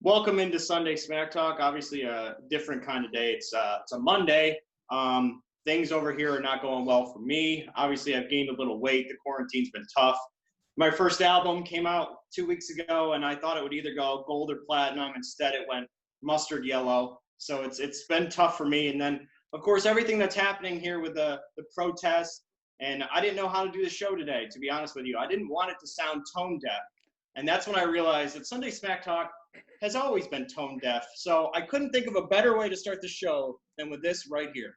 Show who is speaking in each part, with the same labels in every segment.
Speaker 1: Welcome into Sunday Smack Talk. Obviously, a different kind of day. It's a Monday. Things over here are not going well for me. Obviously, I've gained a little weight. The quarantine's been tough. My first album came out 2 weeks ago, and I thought it would either go gold or platinum. Instead, it went mustard yellow. So it's been tough for me. And then, of course, everything that's happening here with the protests. And I didn't know how to do the show today, to be honest with you. I didn't want it to sound tone deaf. And that's when I realized that Sunday Smack Talk has always been tone deaf. So I couldn't think of a better way to start the show than with this right here.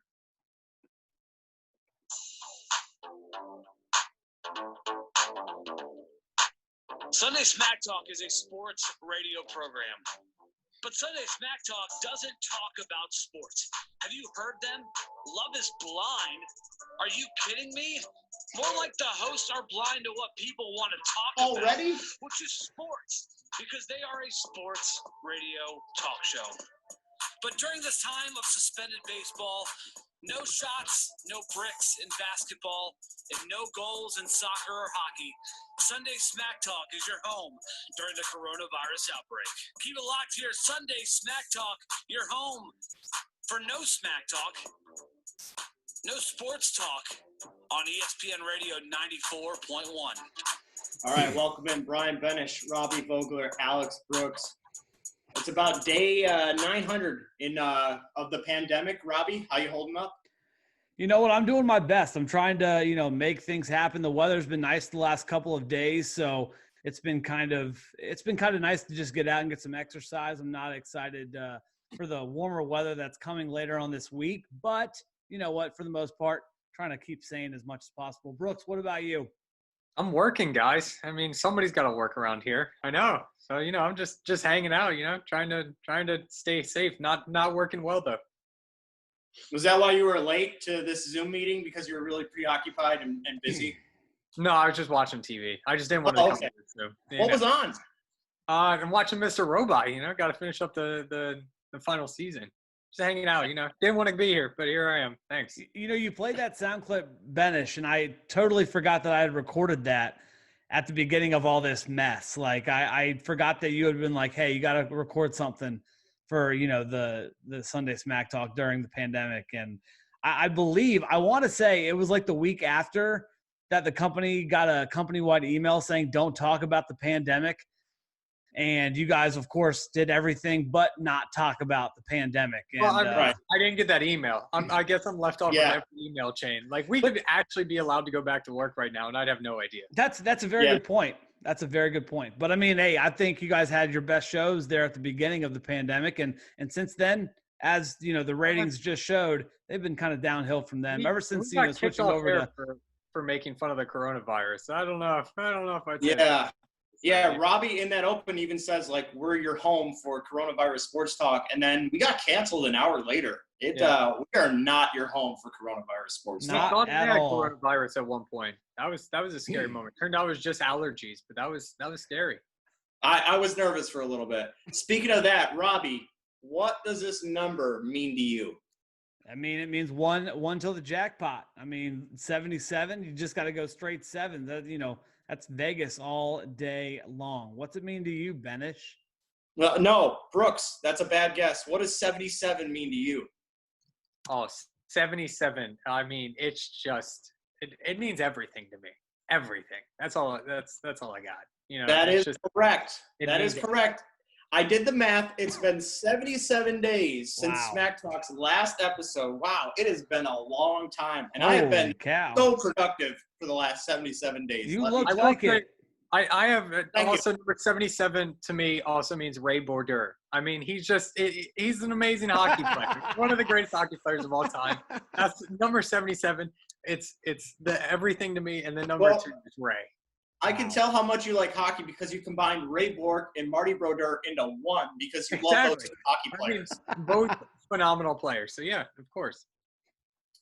Speaker 2: Sunday Smack Talk is a sports radio program. But Sunday Smack Talk doesn't talk about sports. Have you heard them? Love is blind. Are you kidding me? More like the hosts are blind to what people want to talk
Speaker 1: Already?
Speaker 2: about, which is sports, because they are a sports radio talk show. But during this time of suspended baseball, no shots, no bricks in basketball, and no goals in soccer or hockey, Sunday Smack Talk is your home during the coronavirus outbreak. Keep it locked here. Sunday Smack Talk, your home for no smack talk, no sports talk on ESPN Radio 94.1.
Speaker 1: All right, welcome in Brian Benish, Robbie Vogler, Alex Brooks. It's about day 900 of the pandemic. Robbie, how you holding up?
Speaker 3: You know what? I'm doing my best. I'm trying to, make things happen. The weather's been nice the last couple of days, so it's been kind of nice to just get out and get some exercise. I'm not excited for the warmer weather that's coming later on this week, but you know what? For the most part, trying to keep sane as much as possible. Brooks, what about you?
Speaker 4: I'm working, guys. I mean, somebody's got to work around here. I know. So, I'm just hanging out, trying to stay safe, not working well though.
Speaker 1: Was that why you were late to this Zoom meeting, because you were really preoccupied and busy?
Speaker 4: No, I was just watching TV. I just didn't want to come to the Zoom.
Speaker 1: What was on?
Speaker 4: I'm watching Mr. Robbie, got to finish up the final season. Just hanging out, Didn't want to be here, but here I am. Thanks.
Speaker 3: You played that sound clip, Benish, and I totally forgot that I had recorded that at the beginning of all this mess. Like I forgot that you had been like, hey, you got to record something for, the Sunday Smack Talk during the pandemic. And I believe, I want to say it was like the week after that the company got a company-wide email saying, don't talk about the pandemic. And you guys, of course, did everything but not talk about the pandemic. And,
Speaker 4: well, I didn't get that email. I guess I'm left off of every email chain. Like, we could actually be allowed to go back to work right now, and I'd have no idea.
Speaker 3: That's a very good point. That's a very good point. But, I mean, hey, I think you guys had your best shows there at the beginning of the pandemic. And since then, as, the ratings just showed, they've been kind of downhill from them. Ever since, switching over to –
Speaker 4: for making fun of the coronavirus. I don't know if I did.
Speaker 1: Yeah. Yeah, Robbie in that open even says, like, we're your home for coronavirus sports talk. And then we got canceled an hour later. We are not your home for coronavirus sports talk.
Speaker 3: Not at all.
Speaker 4: Coronavirus at one point. That was a scary moment. Turned out it was just allergies, but that was scary.
Speaker 1: I was nervous for a little bit. Speaking of that, Robbie, what does this number mean to you?
Speaker 3: I mean, it means one till the jackpot. I mean, 77, you just got to go straight 7. That, that's Vegas all day long. What's it mean to you, Benish?
Speaker 1: No, Brooks, that's a bad guess. What does 77 mean to you?
Speaker 4: Oh, 77. I mean, it's just it means everything to me. Everything. That's all I got.
Speaker 1: That is correct. That is correct. I did the math. It's been 77 days since Smack Talk's last episode. Wow, it has been a long time. And I have been so productive for the last 77 days.
Speaker 3: You look like it.
Speaker 4: I have also number 77 to me also means Ray Border. I mean, he's an amazing hockey player. One of the greatest hockey players of all time. That's number 77. It's the everything to me, and then number 2 is Ray.
Speaker 1: I can tell how much you like hockey because you combined Ray Bork and Marty Brodeur into one because you love those two hockey players.
Speaker 4: Both phenomenal players. So, yeah, of course.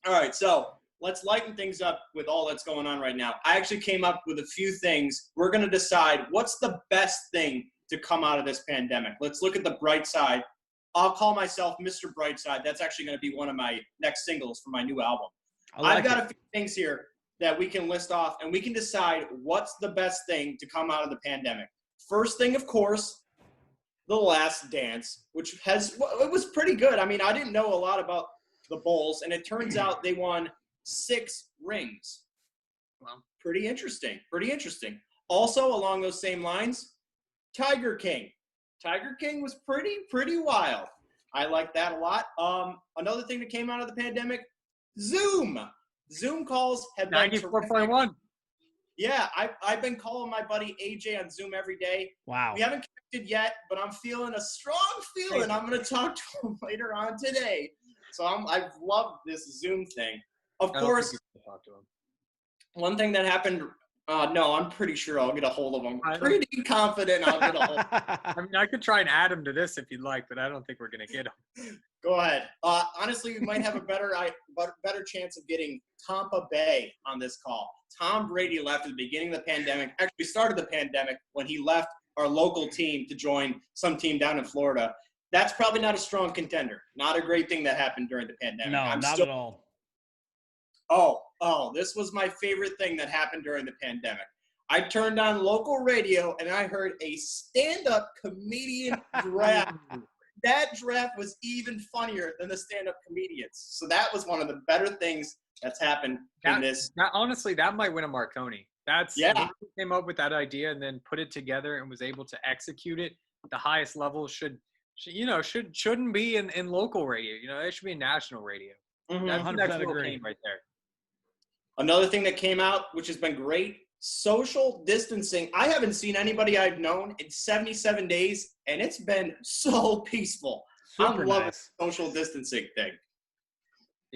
Speaker 1: All right, so let's lighten things up with all that's going on right now. I actually came up with a few things. We're going to decide what's the best thing to come out of this pandemic. Let's look at the bright side. I'll call myself Mr. Brightside. That's actually going to be one of my next singles for my new album. I've got a few things here that we can list off, and we can decide what's the best thing to come out of the pandemic. First thing, of course, The Last Dance, which it was pretty good. I mean, I didn't know a lot about the Bulls, and it turns out they won 6 rings.
Speaker 4: Well,
Speaker 1: Pretty interesting. Pretty interesting. Also, along those same lines, Tiger King. Tiger King was pretty wild. I like that a lot. Another thing that came out of the pandemic, Zoom. Zoom calls have been
Speaker 4: 94.1.
Speaker 1: Yeah, I've been calling my buddy AJ on Zoom every day.
Speaker 3: Wow.
Speaker 1: We haven't connected yet, but I'm feeling a strong feeling. I'm going to talk to him later on today. So I've loved this Zoom thing. Of course,
Speaker 4: Talk to him.
Speaker 1: one thing that happened. No, I'm pretty sure I'll get a hold of him. Pretty confident I'll get a hold of him.
Speaker 4: I mean, I could try and add him to this if you'd like, but I don't think we're going to get him.
Speaker 1: Go ahead. Honestly, we might have a better chance of getting Tampa Bay on this call. Tom Brady left at the beginning of the pandemic. Actually, started the pandemic when he left our local team to join some team down in Florida. That's probably not a strong contender. Not a great thing that happened during the pandemic.
Speaker 3: No, not at all.
Speaker 1: Oh, this was my favorite thing that happened during the pandemic. I turned on local radio and I heard a stand-up comedian draft. That draft was even funnier than the stand-up comedians. So that was one of the better things that's happened in this.
Speaker 4: Honestly, that might win a Marconi.
Speaker 1: Yeah.
Speaker 4: Whoever came up with that idea and then put it together and was able to execute it at the highest level shouldn't be in local radio. It should be in national radio.
Speaker 1: Mm-hmm.
Speaker 4: That's
Speaker 3: 100%
Speaker 4: the next little
Speaker 3: agree.
Speaker 4: game right there.
Speaker 1: Another thing that came out, which has been great, social distancing. I haven't seen anybody I've known in 77 days, and it's been so peaceful. I'm loving the social distancing thing.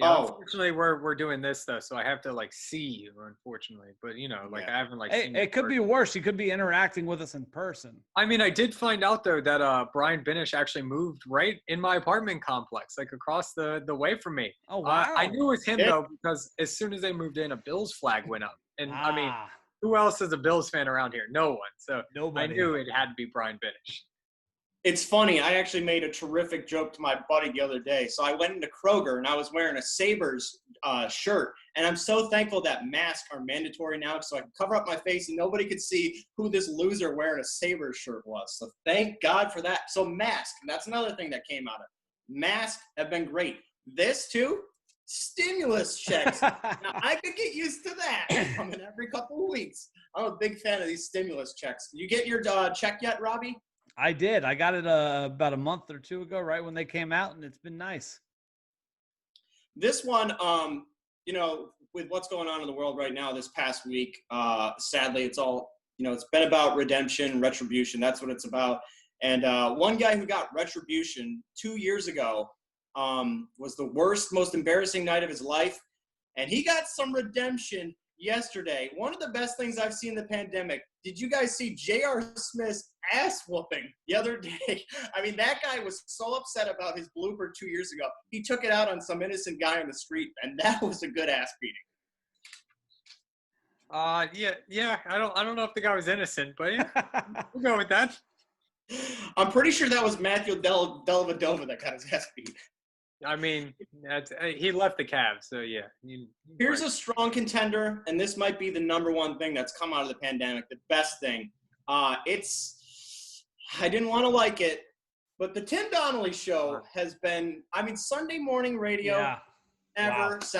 Speaker 4: Yeah, unfortunately, we're doing this though, so I have to see you. Unfortunately, but I haven't seen you.
Speaker 3: It could be worse. You could be interacting with us in person.
Speaker 4: I mean, I did find out though that Brian Binish actually moved right in my apartment complex, across the way from me.
Speaker 3: Oh wow!
Speaker 4: I knew it was him though because as soon as they moved in, a Bills flag went up, and I mean, who else is a Bills fan around here? No one. So
Speaker 3: Nobody.
Speaker 4: I knew it had to be Brian Binish.
Speaker 1: It's funny. I actually made a terrific joke to my buddy the other day. So I went into Kroger and I was wearing a Sabres shirt. And I'm so thankful that masks are mandatory now so I can cover up my face and nobody could see who this loser wearing a Sabres shirt was. So thank God for that. So mask, that's another thing that came out of it. Masks have been great. This too, stimulus checks. Now I could get used to that coming every couple of weeks. I'm a big fan of these stimulus checks. You get your check yet, Robbie?
Speaker 3: I did. I got it about a month or two ago, right when they came out, and it's been nice.
Speaker 1: This one, with what's going on in the world right now this past week, sadly, it's all, it's been about redemption, retribution. That's what it's about. And one guy who got retribution 2 years ago was the worst, most embarrassing night of his life. And he got some redemption yesterday. One of the best things I've seen in the pandemic. Did you guys see J.R. Smith's ass whooping the other day? I mean, that guy was so upset about his blooper 2 years ago. He took it out on some innocent guy on the street, and that was a good ass beating.
Speaker 4: Yeah. I don't know if the guy was innocent, but yeah, we'll go with that.
Speaker 1: I'm pretty sure that was Matthew Dellavedova that got his ass beat.
Speaker 4: I mean, he left the Cavs, so yeah.
Speaker 1: Here's a strong contender, and this might be the number one thing that's come out of the pandemic, the best thing. I didn't want to like it, but the Tim Donnelly Show has been, Sunday morning radio sounds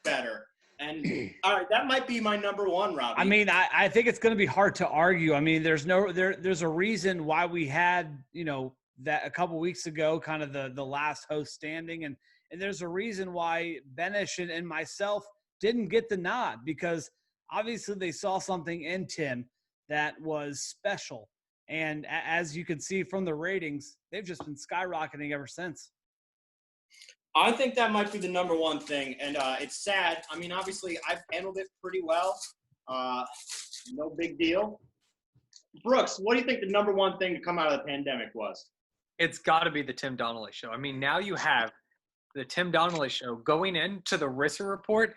Speaker 1: better. And all right, that might be my number one, Robbie.
Speaker 3: I mean, I think it's going to be hard to argue. I mean, there's a reason why we had, that a couple weeks ago, kind of the last host standing. And there's a reason why Benish and myself didn't get the nod, because obviously they saw something in Tim that was special. And as you can see from the ratings, they've just been skyrocketing ever since.
Speaker 1: I think that might be the number one thing. And it's sad. I mean, obviously I've handled it pretty well. No big deal. Brooks, what do you think the number one thing to come out of the pandemic was?
Speaker 4: It's got to be the Tim Donnelly Show. I mean, now you have the Tim Donnelly Show going into the Risser Report.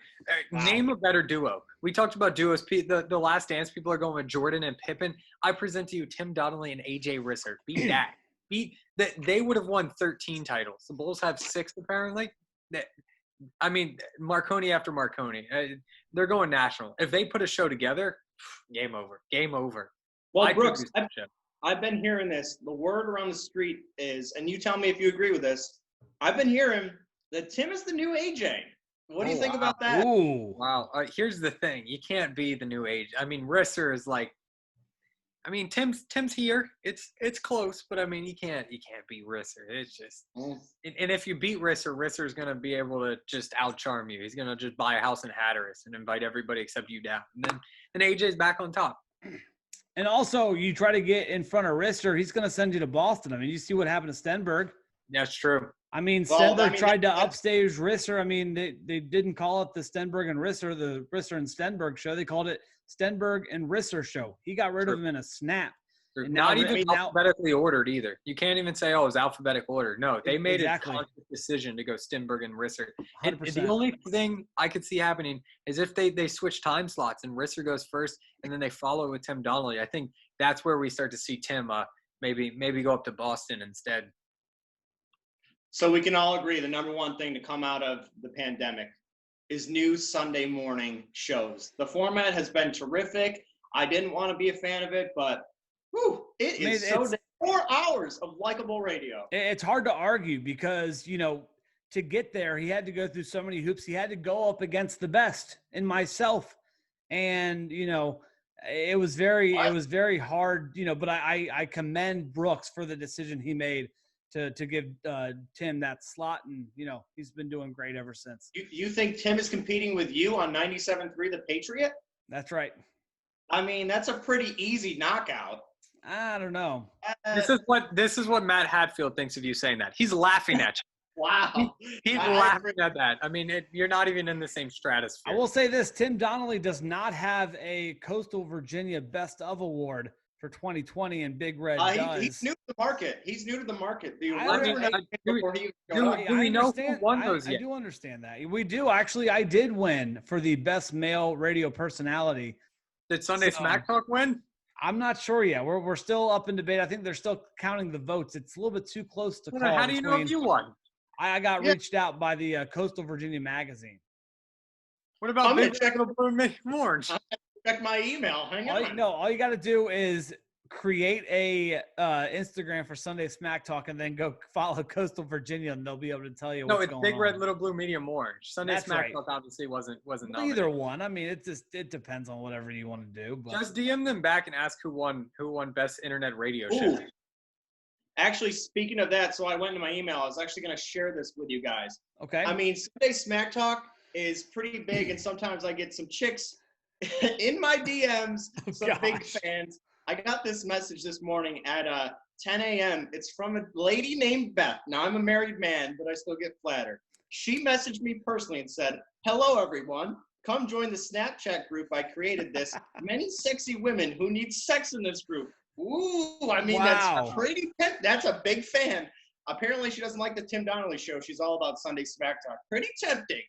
Speaker 4: Name a better duo. We talked about duos. The Last Dance people are going with Jordan and Pippen. I present to you Tim Donnelly and AJ Risser. Beat that. Beat that. They would have won 13 titles. The Bulls have 6 apparently. I mean, Marconi after Marconi. They're going national. If they put a show together, game over. Game over.
Speaker 1: Well, Brooks, I've been hearing this. The word around the street is, and you tell me if you agree with this, I've been hearing that Tim is the new AJ. What do you think about that?
Speaker 3: Ooh.
Speaker 4: Wow. Here's the thing. You can't be the new age. I mean, Risser is like, I mean, Tim's here. It's close, but I mean, you can't beat Risser. It's just, and if you beat Risser's gonna be able to just outcharm you. He's gonna just buy a house in Hatteras and invite everybody except you down, and then AJ's back on top.
Speaker 3: And also, you try to get in front of Risser, he's going to send you to Boston. I mean, you see what happened to Stenberg.
Speaker 4: That's true.
Speaker 3: I mean, Stenberg tried to upstage Risser. I mean, they didn't call it the Stenberg and Risser, the Risser and Stenberg show. They called it Stenberg and Risser show. He got rid of him in a snap.
Speaker 4: And not even alphabetically ordered either. You can't even say, oh, it was alphabetic order. No, they made a conscious decision to go Stenberg and Risser. And the only thing I could see happening is if they switch time slots and Risser goes first and then they follow with Tim Donnelly. I think that's where we start to see Tim maybe go up to Boston instead.
Speaker 1: So we can all agree the number one thing to come out of the pandemic is new Sunday morning shows. The format has been terrific. I didn't want to be a fan of it, but it is 4 hours of likable radio.
Speaker 3: It's hard to argue because, to get there, he had to go through so many hoops. He had to go up against the best in myself. And, it was very hard, but I commend Brooks for the decision he made to give Tim that slot. And, he's been doing great ever since.
Speaker 1: You think Tim is competing with you on 97.3 The Patriot?
Speaker 3: That's right.
Speaker 1: I mean, that's a pretty easy knockout.
Speaker 3: I don't know.
Speaker 4: This is what Matt Hatfield thinks of you saying that. He's laughing at you.
Speaker 1: Wow.
Speaker 4: He's laughing at that. I mean, you're not even in the same stratosphere.
Speaker 3: I will say this. Tim Donnelly does not have a Coastal Virginia Best of Award for 2020, and Big Red does.
Speaker 1: He's new to the market. He's new to the market.
Speaker 4: Do we know who won those yet?
Speaker 3: I do understand that. We do. Actually, I did win for the Best Male Radio Personality.
Speaker 4: Did Sunday Smack Talk win?
Speaker 3: I'm not sure yet. We're still up in debate. I think they're still counting the votes. It's a little bit too close to call.
Speaker 4: How do you know if you won?
Speaker 3: I got reached out by the Coastal Virginia magazine.
Speaker 4: What about Big Check the Blue Orange?
Speaker 1: Check my email. Hang on.
Speaker 3: All you got to do is create a Instagram for Sunday Smack Talk and then go follow Coastal Virginia, and they'll be able to tell you what's going on.
Speaker 4: No, it's Big Red, Little Blue, Medium Orange. Sunday Smack Talk obviously wasn't nominated.
Speaker 3: Either one. I mean, it depends on whatever you want to do. But
Speaker 4: just DM them back and ask who won Best Internet Radio Show.
Speaker 1: Actually, speaking of that, so I went into my email. I was actually going to share this with you guys.
Speaker 3: Okay.
Speaker 1: I mean, Sunday Smack Talk is pretty big, and sometimes I get some chicks in my DMs, big fans. I got this message this morning at 10 a.m. It's from a lady named Beth. Now, I'm a married man, but I still get flattered. She messaged me personally and said, "Hello, everyone. Come join the Snapchat group I created this. Many sexy women who need sex in this group." Ooh, I mean, That's pretty – that's a big fan. Apparently, she doesn't like the Tim Donnelly show. She's all about Sunday Smack Talk. Pretty tempting.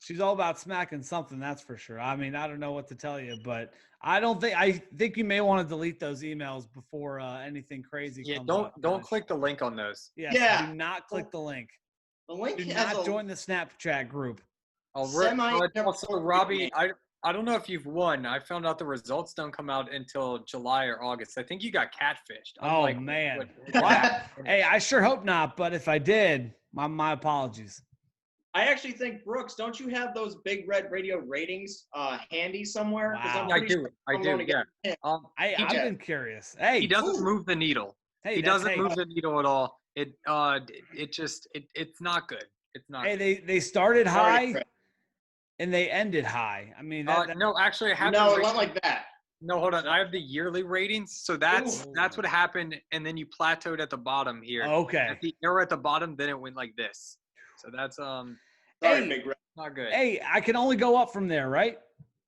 Speaker 3: She's all about smacking something, that's for sure. I mean, I don't know what to tell you, but I think you may want to delete those emails before anything crazy comes up.
Speaker 4: Don't click the link on those.
Speaker 3: Yes, do not click the link.
Speaker 1: The link
Speaker 3: do not join the Snapchat group.
Speaker 4: Also, Robbie, I don't know if you've won. I found out the results don't come out until July or August. I think you got catfished.
Speaker 3: Man. Hey, I sure hope not, but if I did, my apologies.
Speaker 1: I actually think, Brooks, don't you have those Big Red Radio ratings handy somewhere?
Speaker 3: Wow.
Speaker 4: I do. Yeah.
Speaker 3: I've been curious. Hey,
Speaker 4: he doesn't move the needle. He doesn't move the needle at all. It's not good. It's not.
Speaker 3: Hey, they started high and they ended high. I mean,
Speaker 4: no, actually, I have.
Speaker 1: No, it went like that.
Speaker 4: No, hold on. I have the yearly ratings, so that's what happened, and then you plateaued at the bottom here.
Speaker 3: Okay.
Speaker 4: At the arrow at the bottom, then it went like this. So that's
Speaker 1: Big Red.
Speaker 4: Not good.
Speaker 3: Hey, I can only go up from there, right?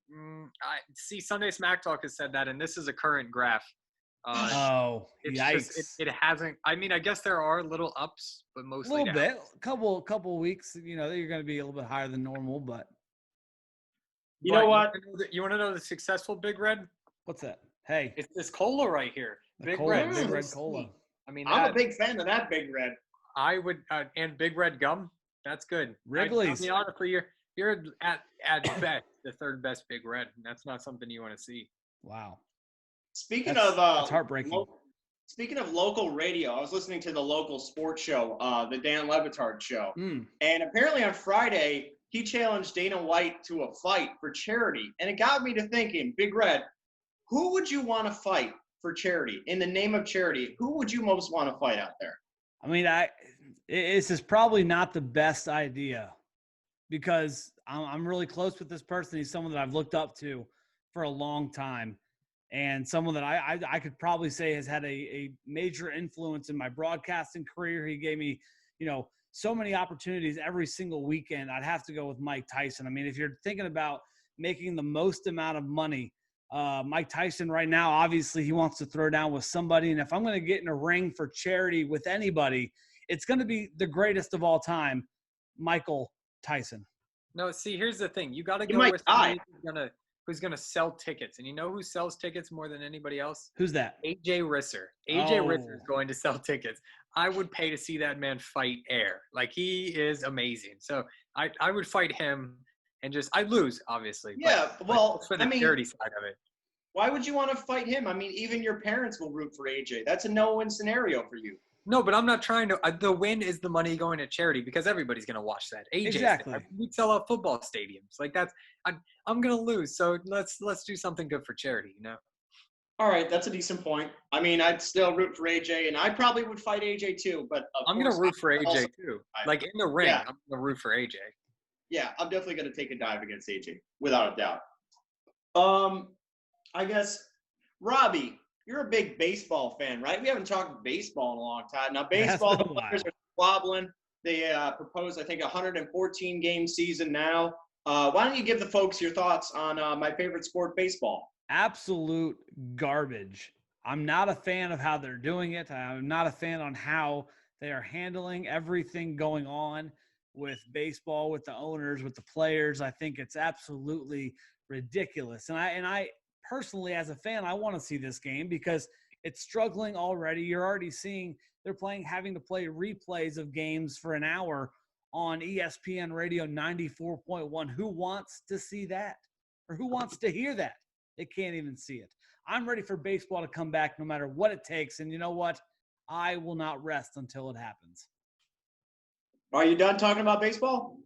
Speaker 4: I see. Sunday Smack Talk has said that, and this is a current graph.
Speaker 3: It's yikes!
Speaker 4: It hasn't. I mean, I guess there are little ups, but mostly
Speaker 3: a little bit. Couple weeks. You're going to be a little bit higher than normal, but
Speaker 1: you know what?
Speaker 4: You want to know the successful Big Red?
Speaker 3: What's that? Hey,
Speaker 4: it's this cola right here.
Speaker 3: Big Red cola.
Speaker 1: I mean, I'm a big fan of that Big Red.
Speaker 4: I would, and Big Red gum. That's good.
Speaker 3: Wrigley's.
Speaker 4: I mean, honestly, You're at best the third best Big Red. And that's not something you want to see.
Speaker 3: Wow.
Speaker 1: Speaking
Speaker 3: That's
Speaker 1: of
Speaker 3: heartbreaking.
Speaker 1: Speaking of local radio, I was listening to the local sports show, the Dan Levitard show, and apparently on Friday he challenged Dana White to a fight for charity, and it got me to thinking, Big Red, who would you want to fight for charity in the name of charity? Who would you most want to fight out there?
Speaker 3: I mean, this is probably not the best idea because I'm really close with this person. He's someone that I've looked up to for a long time, and someone that I could probably say has had a major influence in my broadcasting career. He gave me, so many opportunities every single weekend. I'd have to go with Mike Tyson. I mean, if you're thinking about making the most amount of money, Mike Tyson right now, obviously he wants to throw down with somebody. And if I'm going to get in a ring for charity with anybody, it's going to be the greatest of all time, Michael Tyson.
Speaker 4: No, see, here's the thing. You got to go with somebody who's gonna sell tickets. And you know who sells tickets more than anybody else?
Speaker 3: Who's that?
Speaker 4: AJ Risser. AJ Risser is going to sell tickets. I would pay to see that man fight air. Like, he is amazing. So I would fight him and I'd lose, obviously.
Speaker 1: Yeah, well,
Speaker 4: for the charity side of it.
Speaker 1: Why would you want to fight him? I mean, even your parents will root for AJ. That's a no-win scenario for you.
Speaker 4: No, but I'm not trying to. The win is the money going to charity because everybody's going to watch that. AJ,
Speaker 3: exactly.
Speaker 4: We sell out football stadiums. Like, I'm going to lose. So let's do something good for charity.
Speaker 1: All right, that's a decent point. I mean, I'd still root for AJ, and I probably would fight AJ too. But
Speaker 4: I'm going to root for AJ too. Like, in the ring, I'm going to root for AJ.
Speaker 1: Yeah, I'm definitely going to take a dive against AJ without a doubt. I guess, Robbie, you're a big baseball fan, right? We haven't talked baseball in a long time. Now, baseball, the players are wobbling. They proposed, I think, a 114-game season now. Why don't you give the folks your thoughts on my favorite sport, baseball?
Speaker 3: Absolute garbage. I'm not a fan of how they're doing it. I'm not a fan on how they are handling everything going on with baseball, with the owners, with the players. I think it's absolutely ridiculous. And I personally, as a fan, I want to see this game because it's struggling already. You're already seeing they're having to play replays of games for an hour on ESPN Radio 94.1. Who wants to see that? Or who wants to hear that? They can't even see it. I'm ready for baseball to come back no matter what it takes. And you know what? I will not rest until it happens.
Speaker 1: Are you done talking about baseball?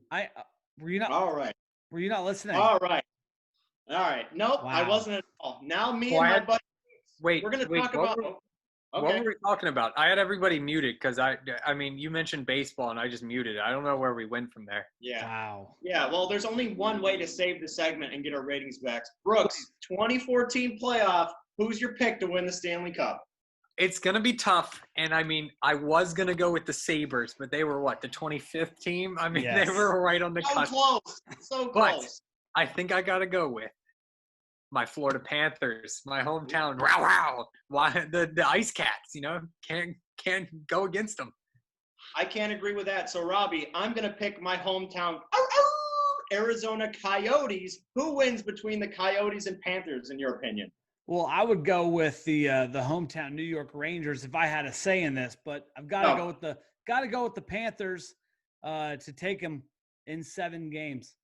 Speaker 3: Were you not?
Speaker 1: All right.
Speaker 3: Were you not listening?
Speaker 1: All right. Nope,
Speaker 3: wow.
Speaker 1: I wasn't at all. Now me and my buddy.
Speaker 4: Wait,
Speaker 1: we're going to talk about.
Speaker 4: What were we talking about? I had everybody muted because I mean, you mentioned baseball and I just muted it. I don't know where we went from there.
Speaker 1: Yeah.
Speaker 3: Wow.
Speaker 1: Yeah, well, there's only one way to save the segment and get our ratings back. Brooks, 2014 playoff. Who's your pick to win the Stanley Cup?
Speaker 4: It's going to be tough. And, I mean, I was going to go with the Sabres, but they were, the 25th team? I mean, They were right on the cusp.
Speaker 1: So close.
Speaker 4: But I think I got to go with my Florida Panthers, my hometown. Wow. Why the Ice Cats, can't go against them.
Speaker 1: I can't agree with that. So, Robbie, I'm going to pick my hometown Arizona Coyotes. Who wins between the Coyotes and Panthers, in your opinion?
Speaker 3: Well, I would go with the hometown New York Rangers if I had a say in this, but I've got to go with the Panthers to take them in 7 games.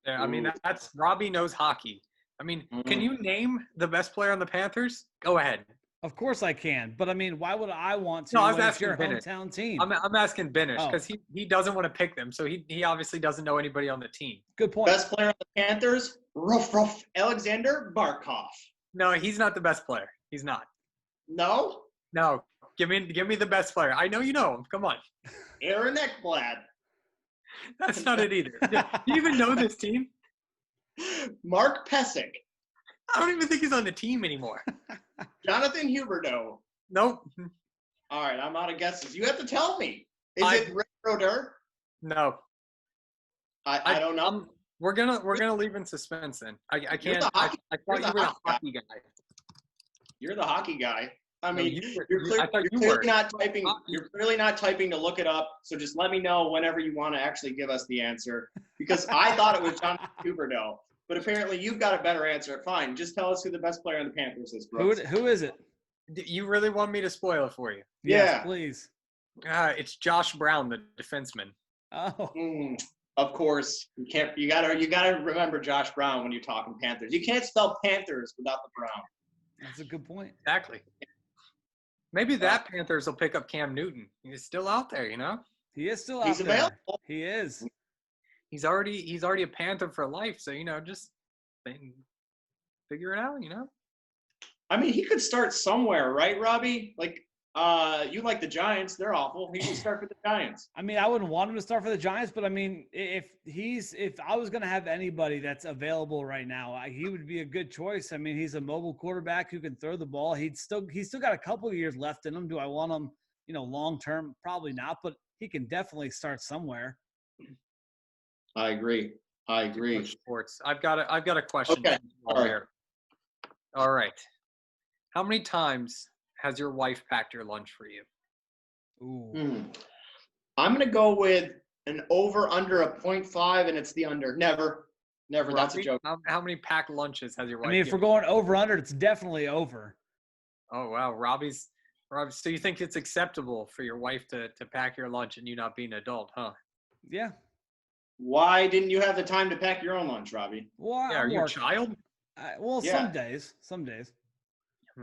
Speaker 4: Yeah, I mean, that's Robbie knows hockey. I mean, Can you name the best player on the Panthers? Go ahead.
Speaker 3: Of course I can, but I mean, why would I want to?
Speaker 4: No, I was
Speaker 3: asking your
Speaker 4: Benish.
Speaker 3: Hometown team.
Speaker 4: I'm asking Benish because he doesn't want to pick them, so he obviously doesn't know anybody on the team.
Speaker 3: Good point.
Speaker 1: Best player on the Panthers, Ruff, Alexander Barkov.
Speaker 4: No, he's not the best player. He's not.
Speaker 1: No.
Speaker 4: Give me the best player. I know you know him. Come on.
Speaker 1: Aaron Ekblad.
Speaker 4: That's not it either. Do you even know this team?
Speaker 1: Mark Pesic.
Speaker 4: I don't even think he's on the team anymore.
Speaker 1: Jonathan Huberdeau.
Speaker 4: Nope.
Speaker 1: All right, I'm out of guesses. You have to tell me. Is it Rick Brodeur?
Speaker 4: No.
Speaker 1: I don't know.
Speaker 4: We're gonna leave in suspense then. I can't. I thought you were the hockey guy.
Speaker 1: You're the hockey guy. I mean, you're clearly not typing to look it up. So just let me know whenever you want to actually give us the answer, because I thought it was Jonathan Huberdeau, but apparently you've got a better answer. Fine, just tell us who the best player on the Panthers is, Brooks.
Speaker 3: Who is it?
Speaker 4: You really want me to spoil it for you?
Speaker 3: Yes, please.
Speaker 4: It's Josh Brown, the defenseman.
Speaker 3: Oh.
Speaker 1: of course, you gotta remember Josh Brown when you're talking Panthers. You can't spell Panthers without the Brown.
Speaker 3: That's a good point.
Speaker 4: Exactly. Maybe that Panthers will pick up Cam Newton. He's still out there, you know?
Speaker 3: He is still out
Speaker 1: He's
Speaker 3: there.
Speaker 1: available.
Speaker 3: He is.
Speaker 4: He's already a Panther for life, so just figure it out,
Speaker 1: I mean, he could start somewhere, right, Robbie? Like, you like the Giants. They're awful. He should start for the Giants.
Speaker 3: I mean, I wouldn't want him to start for the Giants, but I mean, if I was going to have anybody that's available right now, he would be a good choice. I mean, he's a mobile quarterback who can throw the ball. He's still got a couple of years left in him. Do I want him, long term? Probably not, but he can definitely start somewhere.
Speaker 1: I agree.
Speaker 4: Sports. I've got a question.
Speaker 1: Okay.
Speaker 4: All right. How many times has your wife packed your lunch for you?
Speaker 3: Ooh.
Speaker 1: I'm going to go with an over-under a 0.5, and it's the under. Never.
Speaker 4: Robbie,
Speaker 1: That's a joke.
Speaker 4: How many packed lunches has your wife?
Speaker 3: I mean, if we're going over-under, it's definitely over.
Speaker 4: Oh, wow. Robbie, so you think it's acceptable for your wife to pack your lunch and you not being an adult, huh?
Speaker 3: Yeah.
Speaker 1: Why didn't you have the time to pack your own lunch, Robbie?
Speaker 3: Well,
Speaker 4: yeah, are you a child?
Speaker 3: Some days.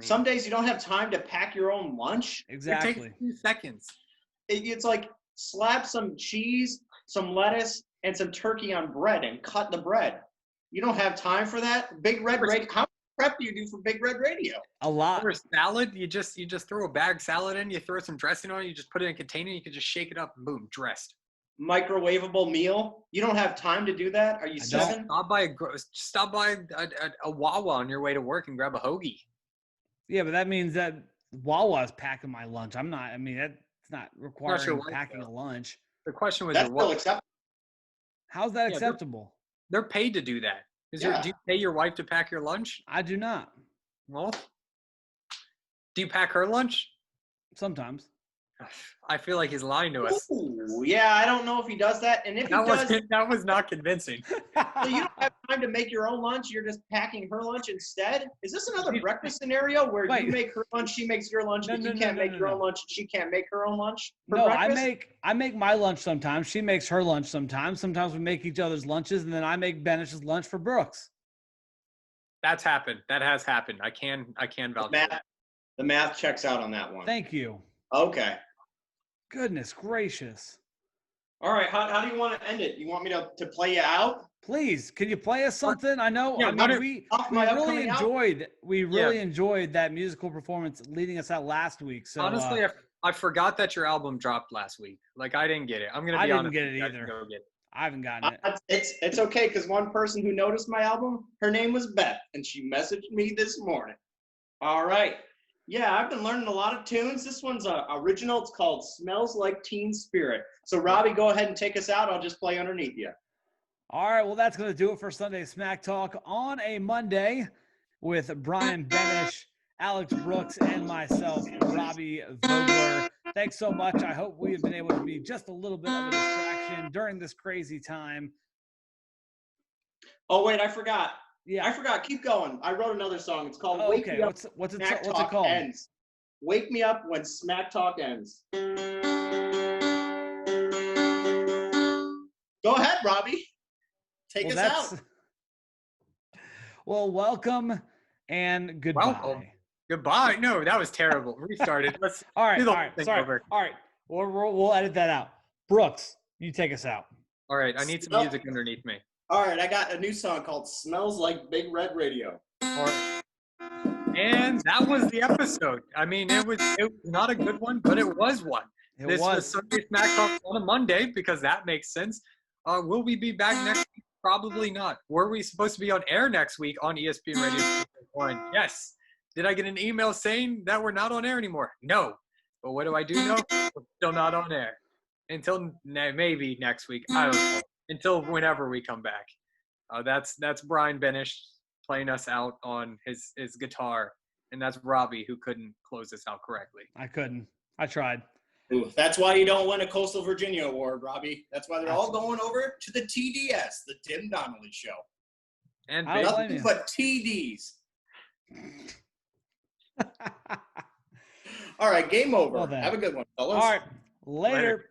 Speaker 1: Some days you don't have time to pack your own lunch.
Speaker 3: Exactly.
Speaker 4: It takes 2 seconds.
Speaker 1: It's like slap some cheese, some lettuce, and some turkey on bread and cut the bread. You don't have time for that? Big Red Radio. How much prep do you do for Big Red Radio?
Speaker 3: A lot.
Speaker 4: For a salad, you just throw a bag salad in, you throw some dressing on it, you just put it in a container, you can just shake it up and boom, dressed.
Speaker 1: Microwavable meal. You don't have time to do that? Are you seven?
Speaker 4: Stop by a Wawa on your way to work and grab a hoagie.
Speaker 3: Yeah, but that means that Wawa's packing my lunch. I'm not. I mean, that's not requiring packing a lunch.
Speaker 4: The question was,
Speaker 1: that's still acceptable.
Speaker 3: How's that acceptable?
Speaker 4: They're paid to do that. Do you pay your wife to pack your lunch?
Speaker 3: I do not.
Speaker 4: Well, do you pack her lunch?
Speaker 3: Sometimes.
Speaker 4: I feel like he's lying to us.
Speaker 1: Ooh, yeah, I don't know if he does that. And if
Speaker 4: that was not convincing.
Speaker 1: So you don't have time to make your own lunch. You're just packing her lunch instead. Is this another breakfast scenario where you make her lunch, she makes your lunch, but you can't make your own lunch, and she can't make her own lunch?
Speaker 3: No, breakfast? I make my lunch sometimes. She makes her lunch sometimes. Sometimes we make each other's lunches, and then I make Benish's lunch for Brooks.
Speaker 4: That's happened. That has happened. I can vouch.
Speaker 1: The math checks out on that one.
Speaker 3: Thank you.
Speaker 1: Okay.
Speaker 3: Goodness gracious.
Speaker 1: All right. How do you want to end it? You want me to play you out?
Speaker 3: Please, can you play us something? I know.
Speaker 4: Yeah,
Speaker 3: I mean, we really enjoyed that musical performance leading us out last week. So
Speaker 4: honestly, I forgot that your album dropped last week. Like I didn't get it. I'm gonna be honest.
Speaker 3: I didn't get it either. I haven't gotten it.
Speaker 1: It's okay because one person who noticed my album, her name was Beth, and she messaged me this morning. All right. Yeah, I've been learning a lot of tunes. This one's original. It's called Smells Like Teen Spirit. So, Robbie, go ahead and take us out. I'll just play underneath you.
Speaker 3: All right, well, that's going to do it for Sunday Smack Talk on a Monday with Brian Benish, Alex Brooks, and myself, Robbie Vogler. Thanks so much. I hope we have been able to be just a little bit of a distraction during this crazy time.
Speaker 1: Oh, wait, I forgot.
Speaker 3: Yeah,
Speaker 1: I forgot. Keep going. I wrote another song. It's called Wake Me Up.
Speaker 3: What's it called?
Speaker 1: Ends. Wake Me Up When Smack Talk Ends. Go ahead, Robbie. Take us out.
Speaker 3: Well, welcome and goodbye.
Speaker 4: Welcome. Goodbye. No, that was terrible. Restart it. Let's
Speaker 3: all right. Sorry.
Speaker 4: Over.
Speaker 3: All right. We'll edit that out. Brooks, you take us out.
Speaker 4: All right. I need some music underneath me.
Speaker 1: All right, I got a new song called Smells Like Big Red Radio.
Speaker 4: And that was the episode. I mean, it was not a good one, but it was one. This was Sunday Smack Talk on a Monday because that makes sense. Will we be back next week? Probably not. Were we supposed to be on air next week on ESPN Radio 1? Yes. Did I get an email saying that we're not on air anymore? No. But what do I do know? We're still not on air. Until maybe next week. I don't know. Until whenever we come back. That's Brian Benish playing us out on his guitar. And that's Robbie who couldn't close this out correctly.
Speaker 3: I couldn't. I tried.
Speaker 1: Ooh, that's why you don't win a Coastal Virginia Award, Robbie. That's why they're all going over to the TDS, the Tim Donnelly Show.
Speaker 4: And
Speaker 1: nothing but TDs. All right, game over. Have a good one, fellas.
Speaker 3: All right, later.